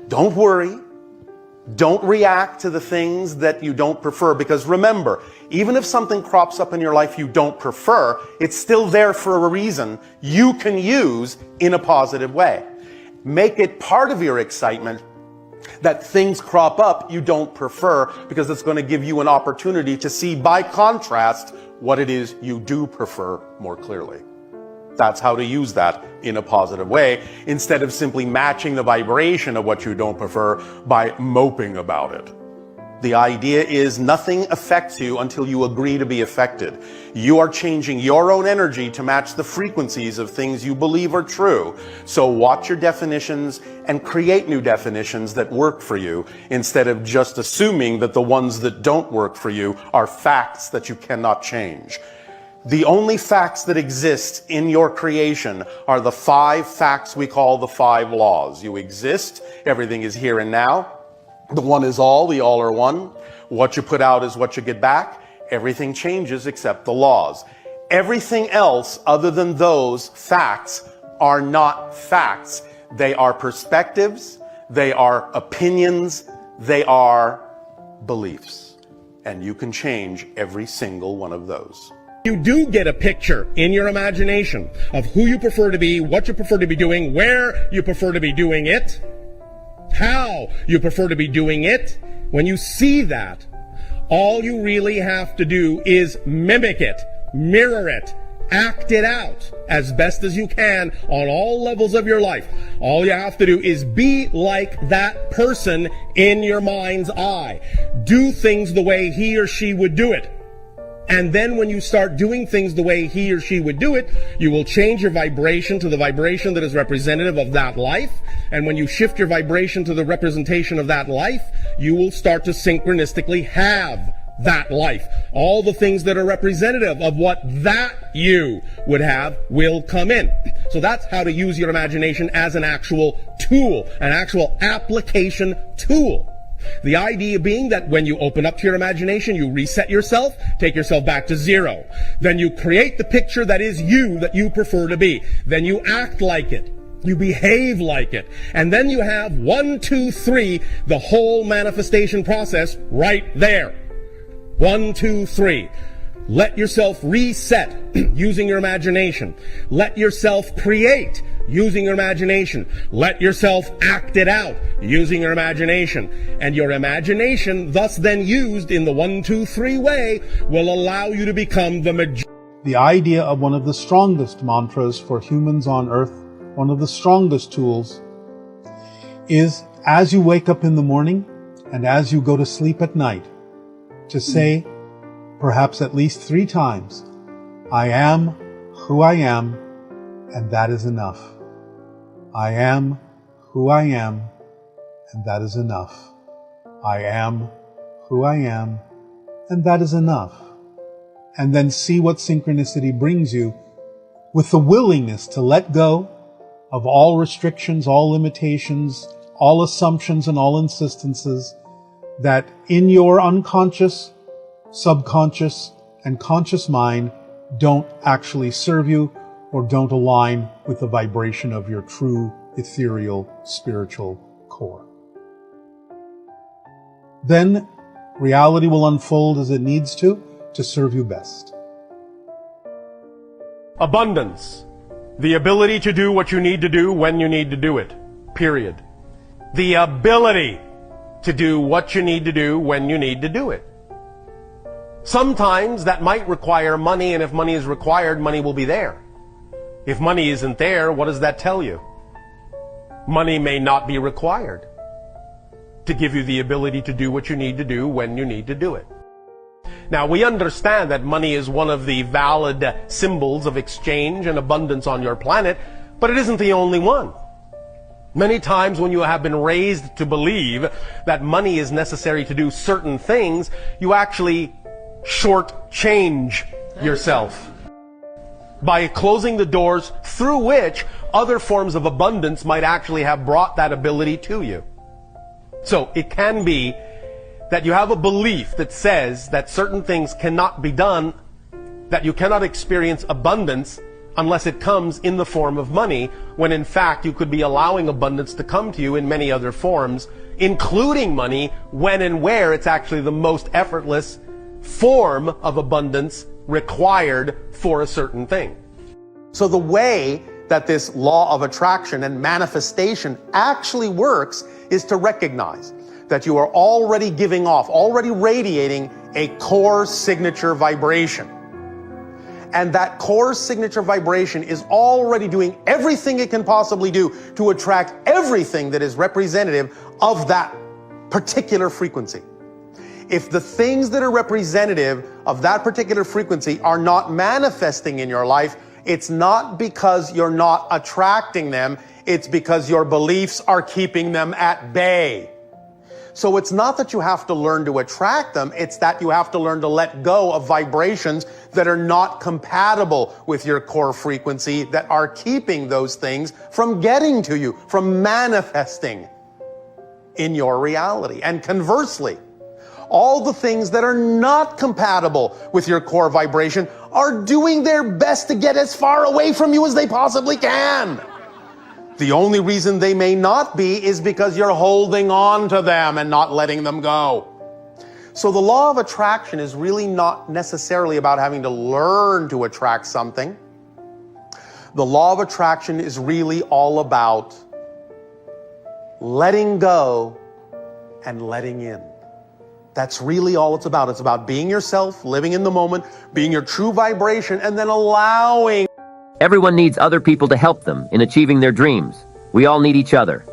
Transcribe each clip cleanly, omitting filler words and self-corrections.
Don't worry. Don't react to the things that you don't prefer, because remember, even if something crops up in your life you don't prefer, it's still there for a reason you can use in a positive way. Make it part of your excitement that things crop up you don't prefer, because it's going to give you an opportunity to see by contrast what it is you do prefer more clearly. That's how to use that in a positive way, instead of simply matching the vibration of what you don't prefer by moping about it. The idea is nothing affects you until you agree to be affected. You are changing your own energy to match the frequencies of things you believe are true. So watch your definitions and create new definitions that work for you, instead of just assuming that the ones that don't work for you are facts that you cannot change. The only facts that exist in your creation are the 5 facts we call the 5 laws. You exist, everything is here and now. The one is all, the all are one. What you put out is what you get back. Everything changes except the laws. Everything else other than those facts are not facts. They are perspectives, they are opinions, they are beliefs. And you can change every single one of those. You do get a picture in your imagination of who you prefer to be, what you prefer to be doing, where you prefer to be doing it, how you prefer to be doing it. When you see that, all you really have to do is mimic it, mirror it, act it out as best as you can on all levels of your life. All you have to do is be like that person in your mind's eye. Do things the way he or she would do it. And then when you start doing things the way he or she would do it, you will change your vibration to the vibration that is representative of that life. And when you shift your vibration to the representation of that life, you will start to synchronistically have that life. All the things that are representative of what that you would have will come in. So that's how to use your imagination as an actual tool, an actual application tool. The idea being that when you open up to your imagination, you reset yourself, take yourself back to 0. Then you create the picture that is you, that you prefer to be. Then you act like it. You behave like it. And then you have 1, 2, 3, the whole manifestation process right there. 1, 2, 3. Let yourself reset using your imagination. Let yourself create using your imagination. Let yourself act it out using your imagination. And your imagination, thus then used in the 1, 2, 3 way, will allow you to become the majority. The idea of one of the strongest mantras for humans on earth, one of the strongest tools, is as you wake up in the morning and as you go to sleep at night, to say, perhaps at least 3 times, I am who I am, and that is enough. I am who I am, and that is enough. I am who I am, and that is enough. And then see what synchronicity brings you, with the willingness to let go of all restrictions, all limitations, all assumptions and all insistences that in your unconscious, subconscious, and conscious mind don't actually serve you or don't align with the vibration of your true ethereal spiritual core. Then reality will unfold as it needs to serve you best. Abundance. The ability to do what you need to do when you need to do it. Period. The ability to do what you need to do when you need to do it. Sometimes that might require money, and if money is required, money will be there. If money isn't there, what does that tell you? Money may not be required to give you the ability to do what you need to do when you need to do it. Now, we understand that money is one of the valid symbols of exchange and abundance on your planet, but it isn't the only one. Many times when you have been raised to believe that money is necessary to do certain things, you actually shortchange yourself by closing the doors through which other forms of abundance might actually have brought that ability to you. So it can be that you have a belief that says that certain things cannot be done, that you cannot experience abundance unless it comes in the form of money, when in fact you could be allowing abundance to come to you in many other forms, including money, when and where it's actually the most effortless form of abundance required for a certain thing. So the way that this law of attraction and manifestation actually works is to recognize that you are already giving off, already radiating a core signature vibration. And that core signature vibration is already doing everything it can possibly do to attract everything that is representative of that particular frequency. If the things that are representative of that particular frequency are not manifesting in your life, it's not because you're not attracting them, it's because your beliefs are keeping them at bay. So it's not that you have to learn to attract them, it's that you have to learn to let go of vibrations that are not compatible with your core frequency, that are keeping those things from getting to you, from manifesting in your reality. And conversely, all the things that are not compatible with your core vibration are doing their best to get as far away from you as they possibly can. The only reason they may not be is because you're holding on to them and not letting them go. So the law of attraction is really not necessarily about having to learn to attract something. The law of attraction is really all about letting go and letting in. That's really all it's about. It's about being yourself, living in the moment, being your true vibration, and then allowing. Everyone needs other people to help them in achieving their dreams. We all need each other.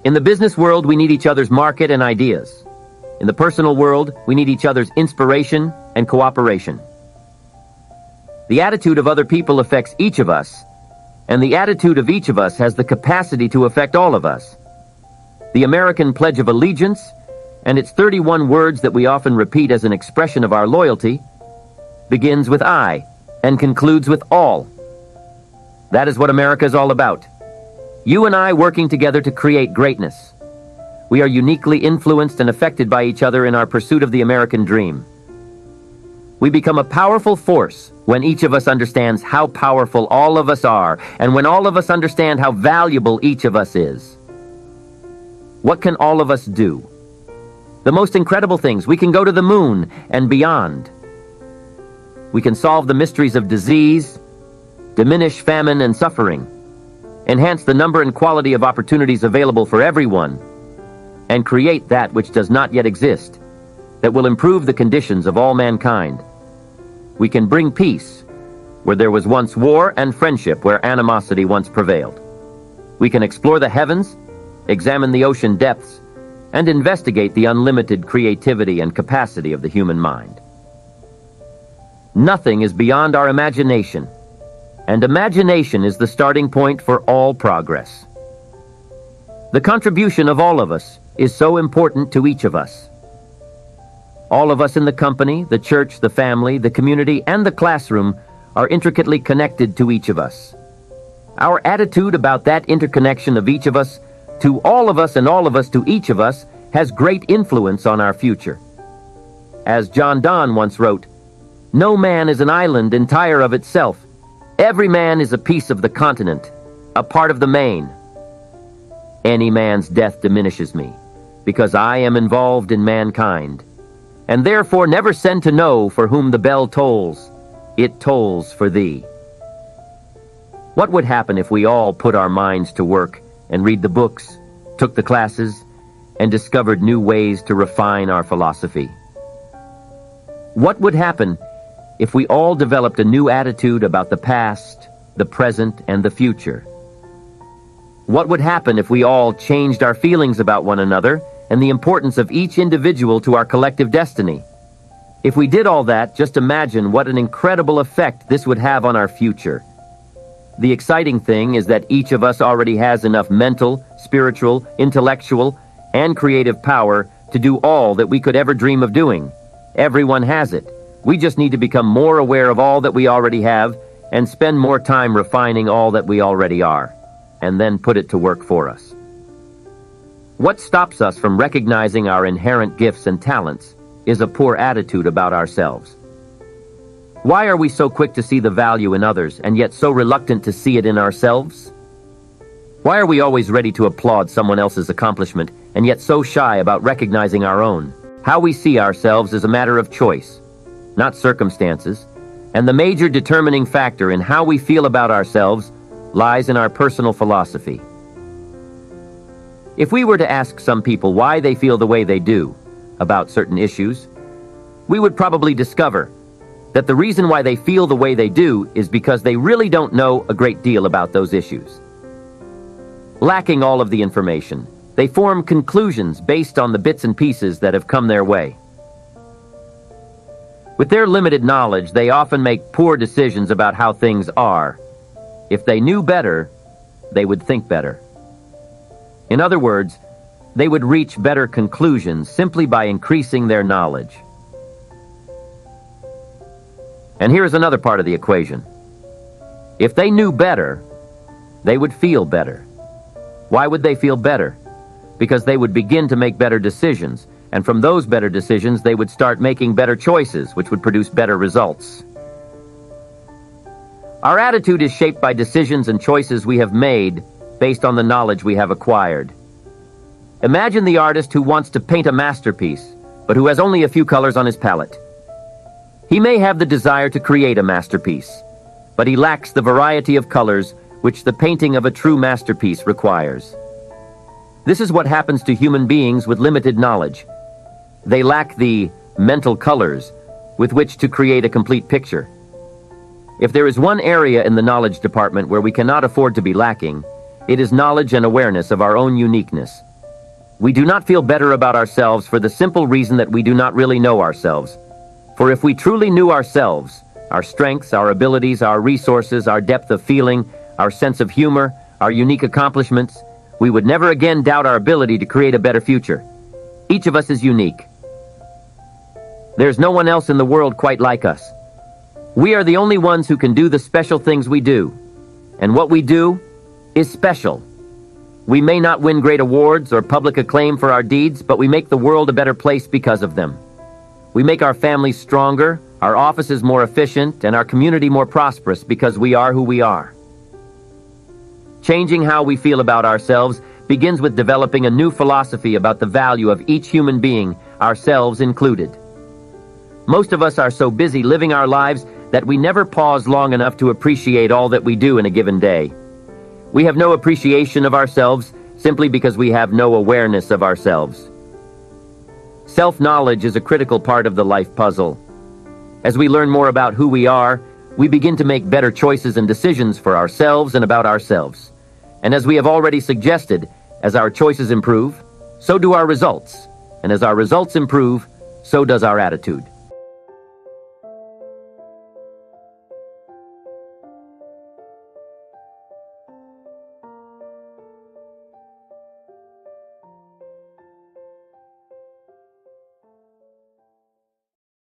In the business world, we need each other's market and ideas. In the personal world, we need each other's inspiration and cooperation. The attitude of other people affects each of us, and the attitude of each of us has the capacity to affect all of us. The American Pledge of Allegiance, and its 31 words that we often repeat as an expression of our loyalty, begins with I and concludes with all. That is what America is all about. You and I working together to create greatness. We are uniquely influenced and affected by each other in our pursuit of the American dream. We become a powerful force when each of us understands how powerful all of us are, and when all of us understand how valuable each of us is. What can all of us do? The most incredible things. We can go to the moon and beyond. We can solve the mysteries of disease, diminish famine and suffering, enhance the number and quality of opportunities available for everyone, and create that which does not yet exist, that will improve the conditions of all mankind. We can bring peace where there was once war, and friendship where animosity once prevailed. We can explore the heavens, examine the ocean depths, and investigate the unlimited creativity and capacity of the human mind. Nothing is beyond our imagination, and imagination is the starting point for all progress. The contribution of all of us is so important to each of us. All of us in the company, the church, the family, the community, and the classroom are intricately connected to each of us. Our attitude about that interconnection of each of us to all of us and all of us to each of us has great influence on our future. As John Donne once wrote, "No man is an island entire of itself. Every man is a piece of the continent, a part of the main. Any man's death diminishes me, because I am involved in mankind, and therefore never send to know for whom the bell tolls. It tolls for thee." What would happen if we all put our minds to work and read the books, took the classes, and discovered new ways to refine our philosophy? What would happen if we all developed a new attitude about the past, the present, and the future? What would happen if we all changed our feelings about one another and the importance of each individual to our collective destiny? If we did all that, just imagine what an incredible effect this would have on our future. The exciting thing is that each of us already has enough mental, spiritual, intellectual, and creative power to do all that we could ever dream of doing. Everyone has it. We just need to become more aware of all that we already have and spend more time refining all that we already are, and then put it to work for us. What stops us from recognizing our inherent gifts and talents is a poor attitude about ourselves. Why are we so quick to see the value in others and yet so reluctant to see it in ourselves? Why are we always ready to applaud someone else's accomplishment and yet so shy about recognizing our own? How we see ourselves is a matter of choice, not circumstances, and the major determining factor in how we feel about ourselves lies in our personal philosophy. If we were to ask some people why they feel the way they do about certain issues, we would probably discover that the reason why they feel the way they do is because they really don't know a great deal about those issues. Lacking all of the information, they form conclusions based on the bits and pieces that have come their way. With their limited knowledge, they often make poor decisions about how things are. If they knew better, they would think better. In other words, they would reach better conclusions simply by increasing their knowledge. And here's another part of the equation. If they knew better, they would feel better. Why would they feel better? Because they would begin to make better decisions, and from those better decisions, they would start making better choices, which would produce better results. Our attitude is shaped by decisions and choices we have made based on the knowledge we have acquired. Imagine the artist who wants to paint a masterpiece, but who has only a few colors on his palette. He may have the desire to create a masterpiece, but he lacks the variety of colors which the painting of a true masterpiece requires. This is what happens to human beings with limited knowledge. They lack the mental colors with which to create a complete picture. If there is one area in the knowledge department where we cannot afford to be lacking, it is knowledge and awareness of our own uniqueness. We do not feel better about ourselves for the simple reason that we do not really know ourselves. For if we truly knew ourselves, our strengths, our abilities, our resources, our depth of feeling, our sense of humor, our unique accomplishments, we would never again doubt our ability to create a better future. Each of us is unique. There's no one else in the world quite like us. We are the only ones who can do the special things we do. And what we do is special. We may not win great awards or public acclaim for our deeds, but we make the world a better place because of them. We make our families stronger, our offices more efficient, and our community more prosperous because we are who we are. Changing how we feel about ourselves begins with developing a new philosophy about the value of each human being, ourselves included. Most of us are so busy living our lives that we never pause long enough to appreciate all that we do in a given day. We have no appreciation of ourselves simply because we have no awareness of ourselves. Self-knowledge is a critical part of the life puzzle. As we learn more about who we are, we begin to make better choices and decisions for ourselves and about ourselves. And as we have already suggested, as our choices improve, so do our results. And as our results improve, so does our attitude.